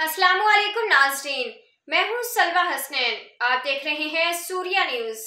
अस्सलाम वालेकुम नाज़रीन, मैं हूँ सलवा हसनैन। आप देख रहे हैं सूर्या न्यूज़।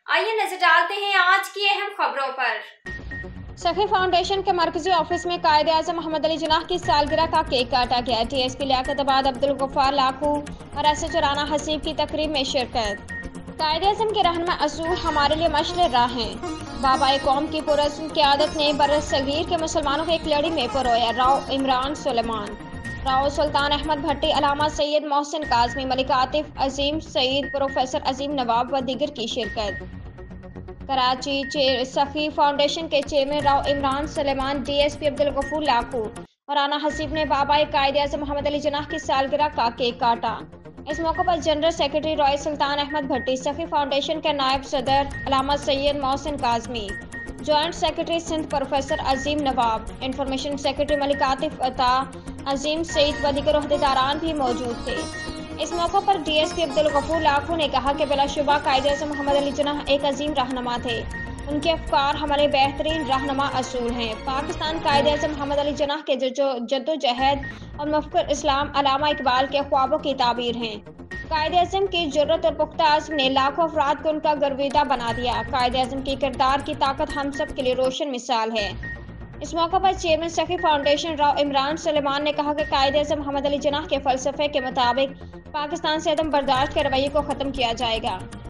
आइए नजर डालते हैं आज की अहम खबरों पर। सखी फाउंडेशन के मरकजी ऑफिस में कायदे-आज़म मोहम्मद अली जिन्नाह की सालगिरह का केक काटा गया। DSP लियाकताबाद अब्दुल गफ्फार लाखू और SHO राना हसीब की तकरीब में शिरकत। कायदे-आज़म के रहनुमा असूल हमारे लिए मशले राह हैं। बाबा कौम की पुरस्म क़यादत ने बरसगीर के मुसलमानों को एक लड़ी में परोया। राव इमरान सुलेमान, राव सुल्तान अहमद भट्टी, अलामा सैयद मोहसिन काज़मी, मलिक आतिफ अजीम सईद, प्रोफेसर अजीम नवाब व दीगर की शिरकत। कराची सखी फाउंडेशन के चेयरमैन राव इमरान सुलेमान, DSP अब्दुल गफूर लाखू और राना हसीब ने बाबा कायदे-आज़म मोहम्मद अली जिन्नाह की सालगिरह का केक काटा। इस मौके पर general secretary Rai Sultan Ahmad Bhatti, Sakhi foundation के नायब सदर Allama Syed Mohsin Kazmi, joint secretary Sindh professor Azeem Nawab, information secretary Malik Atif Ata, Azeem Saeed व दीगर ओहदेदारान भी मौजूद थे। इस मौके पर DSP अब्दुल गफूर लाखू ने कहा कि बिलाशुबा कायदे-आज़म मोहम्मद अली जिन्नाह एक अजीम रहनुमा थे। उनके अफकार हमारे बेहतरीन रहनुमा असूल हैं। पाकिस्तान कायदे-आज़म मोहम्मद अली जिन्नाह के जद्दोजहद और मुफ़क्किर इस्लाम अल्लामा इकबाल के ख्वाबों की ताबीर हैं। कायदे-आज़म की जुर्रत और पुख्ता अज़्म ने लाखों अफराद को उनका गर्विदा बना दिया। कायदे-आज़म की किरदार की ताकत हम सब के लिए रोशन मिसाल है। इस मौके पर चेयरमैन सखी फाउंडेशन राव इमरान सुलेमान ने कहा कि कायदे-आज़म मोहम्मद अली जिन्नाह के फ़लसफ़े के मुताबिक पाकिस्तान से अदम बर्दाश्त के रवैये को ख़त्म किया जाएगा।